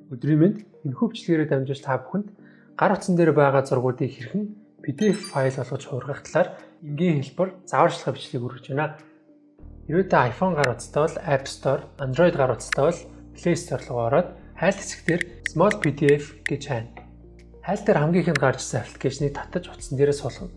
Өдрийн мэнд энэхүү бичлэгээр дамжуулж та бүхэнд гар утсан дээр байгаа зургуудыг хэрхэн PDF файл болгож хуургах талаар энгийн хэлбэр зааварчилгаа бичлэг хүргэж байна. Хэрвээ та iPhone гар утастай бол App Store, Android гар утастай бол Play Store руу ороод хайл хэсгээр Small PDF гэж хайна. Хайл дээр хамгийн ихэнд гарч ирсэн аппликейшнийг татаж утсан дээрээ суулгана.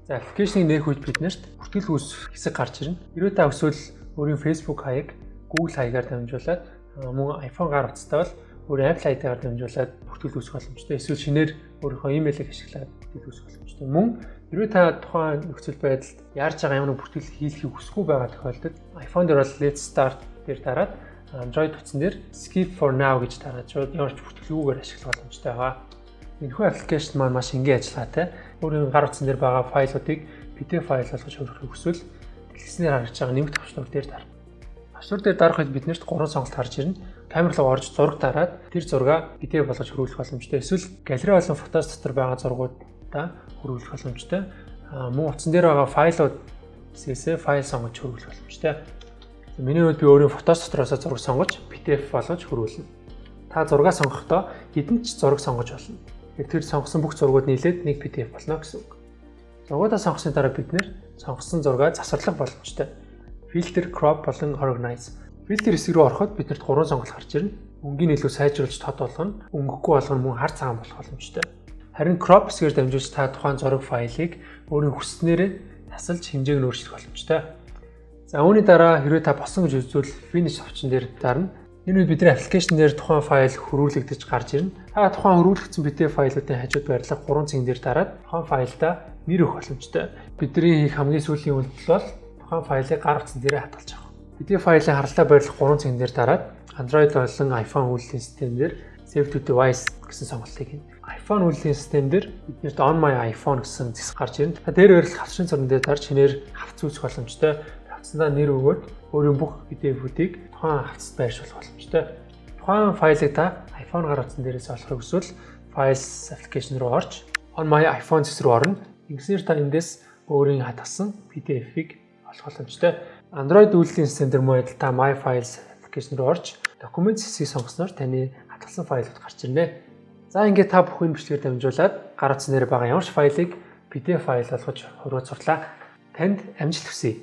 За аппликейшнийг нээх үед биднэрт бүртгэл үүсгэх хэсэг гарч ирнэ. Хэрвээ та эсвэл өөрийн Facebook хаяг, Google хаягаар дамжуулаад мөн iPhone гар утастай бол өөрийн Apple ID-гаар дамжуулаад бүртгэл үүсгэх боломжтой. Эсвэл шинээр өөрийнхөө имэйлийг ашиглаад бүртгэл үүсгэх боломжтой. Мөн хэрвээ та тухайн нөхцөл байдалд яарч байгаа ямар нэгэн бүртгэл хийхийг хүсэхгүй байгаа тохиолдолд iPhone дээр бол Let's Start дээр дараад Android утсан дээр Skip for now гэж дараад шууд ямар ч бүртгэлгүйгээр ашиглах боломжтой байгаа. Энэхүү аппликейшн маань маш энгийн ажиллагаатай. Өөрийн гар утсан дээр байгаа файлуудыг PDF файл болгож хөрвөхийг хүсвэл дэлгэснээр харагдж байгаа нэмэлт төвчнөр дээр дарна. Төвчнөр дээр дарах үед биднэрт 3 сонголт харж ирнэ. Камер руу орж зураг дараад тэр зургаа PDF болгож хөрвүүлэх боломжтой. Эсвэл галерей болон фотоос дотор байгаа зургуудаа хөрвүүлэх боломжтой. Мөн утсан дээр байгаа файлууд хэсгээс файл сонгож хөрвүүлэх боломжтой. Миний хувьд би өөрийн фотоос дотроос зураг сонгож PDF болгож хөрвүүлнэ. Та зураг сонгохдоо хэдэн ч зураг сонгож болно. Тэр сонгосон бүх зургууд нийлээд нэг PDF болно гэсэн үг. Зургуудаа сонгосны дараа бид нэр сонгосон зургаа засварлах боломжтой. Filter, crop болон organize. Filter хэсэг рүү ороход биднэрт 3 сонголт гарч ирнэ. Өнгийг илүү сайжруулж тод болгоно, өнгөхгүй болгоно, мөн хар цагаан болох боломжтой. Харин crop хэсгээр дамжуулж та тухайн зураг файлыг өөрийн хүснээрээ тасалж хэмжээг нь өөрчлөх боломжтой. За үүний дараа хэрвээ та болсон гэж үзвэл finish опшн дээр дарна. Энэ үед бидний аппликейшн дээр тухайн файл хөрвүүлэгдэж гарч ирнэ. Та тухайн хөрвүүлэгдсэн PDF файлуудын хажууд байрлах 3 цэг дээр дараад тухайн файлдаа нэр өгөх боломжтой. Бидний хийх хамгийн сүүлийн үйлдэл бол тухайн файлыг гар утсан дээр хадгалж авах. PDF файлын харалтаа байрлах 3 цэг дээр дараад Android болон iPhone үйлдвэрлэлийн систем дээр Save to Device гэсэн сонголтыг хийнэ. iPhone үйлдвэрлэлийн систем дээр биднэрт On My iPhone гэсэн зэс гарч ирнэ. Та дээр байрлах хавцрын цорон дээр дарж хинээр хавц үүсгэх боломжтой. Хавцандаа нэр өгөөд өөрийн бүх PDF-үүдийг тухайн хавцад байршуулах боломжтой. Тухайн файлыг та iPhone гар утсан дээрээс олохыг хүсвэл Files application руу орж On My iPhone зэс рүү орно. Ингэснээр та эндээс өөрийн хадгалсан PDF-ийг олох боломжтой. Android үйлдвэрлэлийн систем дээр мөн адил та My Files application руу орж Documents хэсгийг сонгосноор таны хадгалсан файлууд гарч ирнэ. За ингээд та бүхэн бичлэгээр дамжуулаад гар утсан дээр байгаа ямар ч файлыг PDF файл болгож хурууцлаа. Танд амжилт хүсье.